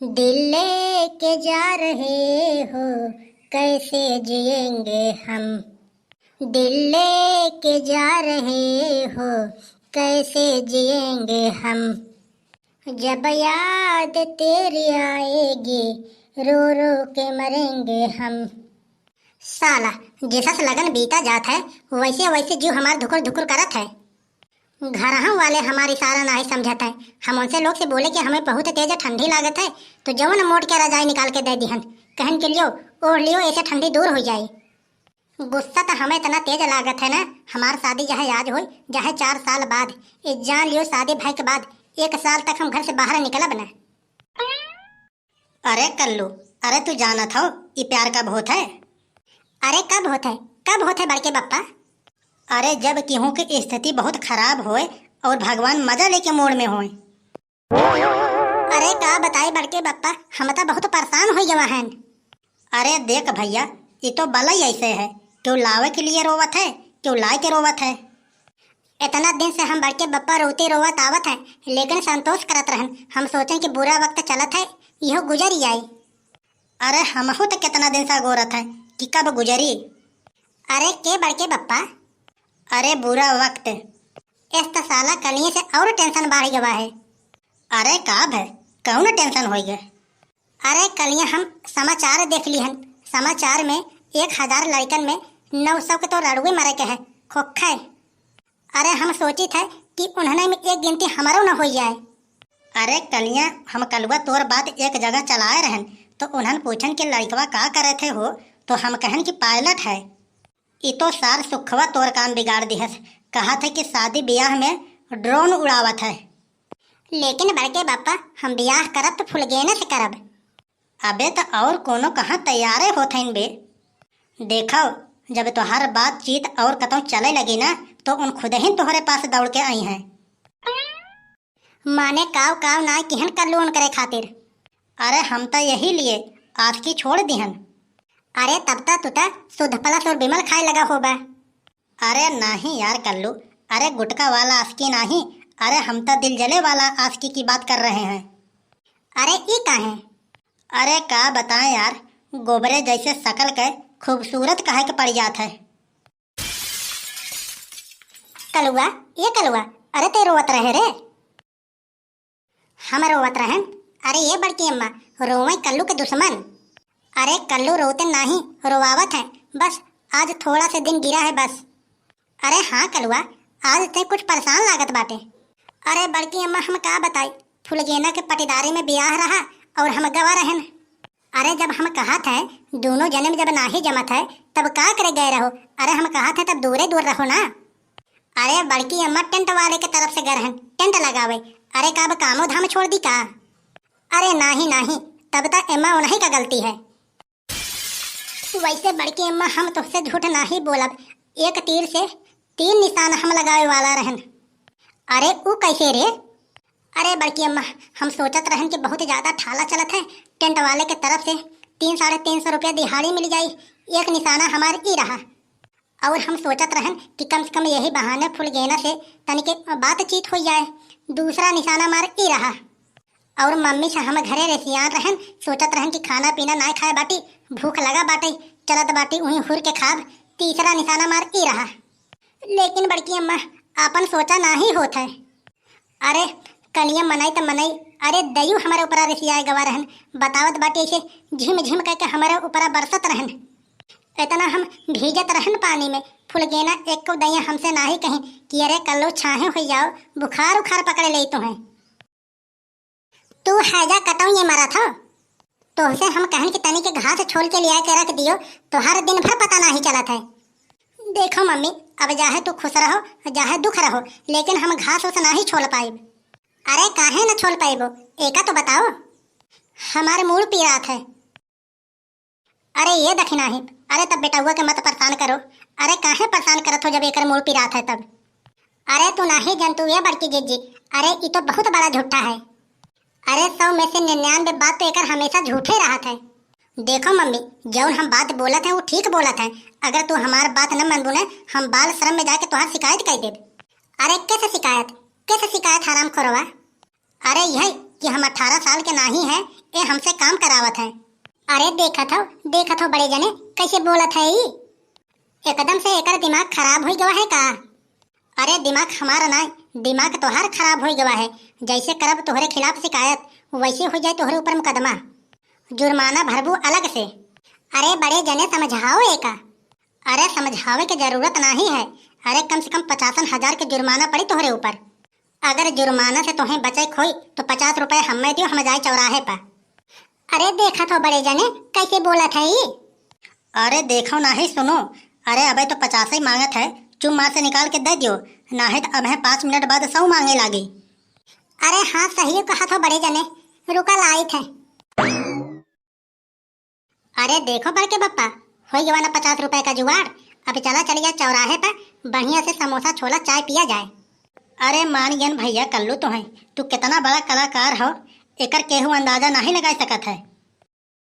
दिल लेके जा रहे हो, कैसे जिएंगे हम। दिल लेके जा रहे हो, कैसे जिएंगे हम। जब याद तेरी आएगी, रो रो के मरेंगे हम। साला, जैसा से लगन बीता जात है वैसे वैसे जीव हमार धुकुर धुकुर करत है। घरहा वाले हमारी सारा नहीं समझत है। हम उनसे लोग से बोले कि हमें बहुत तेज ठंडी लागत है, तो जवन मोड़ के रजाई निकाल के दे दिहन, कहन के लियो ओढ़ लियो, ऐसे ठंडी दूर हो जाए। गुस्सा तो हमें इतना तेज लागत है ना, हमार शादी जहाँ आज हो जहाँ 4 साल बाद, ये जान लियो शादी भाई के बाद 1 साल तक हम घर से बाहर निकलब ना। अरे कल्लू, अरे तू जाना था ये प्यार कब होता है? अरे कब होता है, कब होता है बड़के बप्पा? अरे जब गेहूं की स्थिति बहुत खराब होए और भगवान मजा लेके मोड़ में होए। अरे का बताए बड़के बप्पा, हम तो बहुत परेशान हो गए हैं। अरे देख भैया, ये तो बला ही ऐसे है, क्यों लावे के लिए रोवत है, क्यों लाए के रोवत है। इतना दिन से हम बड़के बप्पा रोते रोवत आवत है, लेकिन संतोष करत रहन। हम सोचें कि बुरा वक्त चलत है, यह गुजर ही जाए। अरे हमहू तो कितना दिन से गोरत है कि कब गुजरी। अरे के बड़के बप्पा? अरे बुरा वक्त इस तो साला कलिए से और टेंशन बढ़ गया है। अरे काब है, कौन टेंशन हो गए? अरे कलिए हम समाचार देख ली हन, समाचार में 1000 लड़कन में 900 के तो रड़ुए मरे के है, खोखा। अरे हम सोची थे कि उन्होंने में एक गिनती हमारो न हो जाए। अरे कलिया, हम कलुआ तोर बात एक जगह चलाए रहन, तो उन्हन पूछन कि लड़कवा का करे थे हो, तो हम कहन कि पायलट है। ये तो सार सुखवा तोर काम बिगाड़ दिहस, कहा था कि शादी ब्याह में ड्रोन उड़ावत है। लेकिन बड़के बापा, हम ब्याह करब तो फुलगेने से करब। अबे तो और कोनो कहाँ तैयारे होते बे। देखो, जब तोहर बातचीत और कतौ चले लगी ना, तो उन खुद ही तुम्हारे पास दौड़ के आई हैं। माने काव काव ना किहन कर लोन करे खातिर। अरे हम तो यही लिए आज की छोड़ दिहन। अरे तब तक तुता शुद्ध प्लस और बिमल खाए लगा होगा। अरे नहीं यार कल्लू, अरे गुटका वाला आस्की नहीं, अरे हम तो दिल जले वाला आस्की की बात कर रहे हैं। अरे ये का है? अरे का बताएं यार, गोबरे जैसे शकल के खूबसूरत काहे के पड़ जात है। कलुआ, ये कलुआ, अरे ते रोवत रहे रे। हम रोवत रहन? अरे ये बड़की अम्मा, रोवे कल्लू के दुश्मन। अरे कल्लू रोते नहीं, रोवावत है बस, आज थोड़ा से दिन गिरा है बस। अरे हाँ कलुआ, आज ते कुछ परेशान लागत बाटे। अरे बड़की अम्मा, हम का बताई, फुलगेना के पटीदारी में ब्याह रहा और हम गवा रहन। अरे जब हम कहा थे दोनों जन्म जब नाही जमत है, तब का करे गए रहो। अरे हम कहा थे तब दूरे दूर रहो ना। अरे बड़की अम्मा टेंट वाले के तरफ से गए रहन, टेंट लगावे। अरे का कामो धाम छोड़ दी का? अरे नाही नाही, तब तक अम्मा उन्हीं का गलती है। वैसे बड़की अम्मा, हम तुझसे झूठ नहीं बोलब, एक तीर से 3 निशान हम लगावे वाला रहन। अरे वो कैसे रे? अरे बड़की अम्मा, हम सोचत रहन कि बहुत ज्यादा ठाला चलत है, टेंट वाले के तरफ से 300-350 रुपया दिहाड़ी मिल जाई, एक निशाना हमारे ई रहा। और हम सोचत रहन कि कम से कम यही बहाने फुलगेना से तनिक बातचीत हो जाए, दूसरा निशाना हमारे ई रहा। और मम्मी से हम घरे रेसियान रहन, सोचत रहन कि खाना पीना ना खाए बाटी, भूख लगा बाटे, चलत बाटी उही हुर के खाब, तीसरा निशाना मार ई रहा। लेकिन बड़की अम्मा, आपन सोचा ना ही होत है। अरे कलिया मनाई तो मनाई, अरे दयु हमारे ऊपर रेसियाए गवा रहन, बतावत बाटी ऐसे झिम झिम करके हमारे ऊपर बरसत रहन। इतना हम भीजत रहन पानी में, फुलगेना एक को दैया हमसे ना ही कहीं कि अरे कल्लो छाहे हो जाओ, बुखार उखार पकड़े ले तुम्हें। तू हैजा कटऊ ये मरा था, तुमसे हम कहन कि तनी के घास छोल के लिया के रख दियो, तो हर दिन भर पता नहीं चला था। देखो मम्मी, अब चाहे तू खुश रहो चाहे दुख रहो, लेकिन हम घास उस ना ही छोल पाइब। अरे काहे न छोल पाइबो, एका तो बताओ। हमारे मूड पी रहा है। अरे ये दखिना ही, अरे तब बेटा हुआ के मत परेशान करो। अरे काहे परेशान करत हो जब एक मूड पी रहा है तब? अरे तू नाही जंतु ये बड़की जिज्जी, अरे ये तो बहुत बड़ा झूठा है। अरे 100 में से 99 बात तो एक हमेशा झूठे रहा है। देखो मम्मी, जौन हम बात बोलत है वो ठीक बोलत है, अगर तू हमार बात न मनबू ने, हम बाल श्रम में जाके तुहार शिकायत कर देब। अरे कैसे शिकायत हराम खोरवा? अरे यही कि हम 18 साल के नाही हैं, ये हमसे काम करावत है। अरे देखत हो बड़े जने कैसे बोलत है ई। एकदम से एकर दिमाग खराब हो गया है का? अरे दिमाग हमारा ना, दिमाग तोहार खराब हो गया है। जैसे करब तोहरे खिलाफ शिकायत, वैसे हो जाए तोहरे ऊपर मुकदमा, जुर्माना भरबू अलग से। अरे बड़े जने समझाओ एका। अरे समझावे की जरूरत नहीं है। अरे कम से कम 50,000 के जुर्माना पड़ी तोहरे ऊपर। अगर जुर्माना से तुम्हें बचे खोई तो 50 रुपए हमें दियो, हम जाए चौराहे पर। अरे देखा तो बड़े जने कैसे बोलत है ई। अरे देखो नहीं सुनो। अरे अबे तो 50 ही मांगत है, चुम्मा से निकाल के दे दियो, नहीं तो अब है 5 मिनट बाद 100 मांगे लागी। अरे हाँ सही कहा तो बड़े जने, रुका लाई थे। अरे देखो बड़के बप्पा, हो गया ना 50 रुपए का जुगाड़। अब चला चली जाए चौराहे पर, बढ़िया से समोसा छोला चाय पिया जाए। अरे मान गयन भैया कल्लू तो है, तू कितना बड़ा कलाकार हो, एकर केहू अंदाजा नहीं लगा सकत है।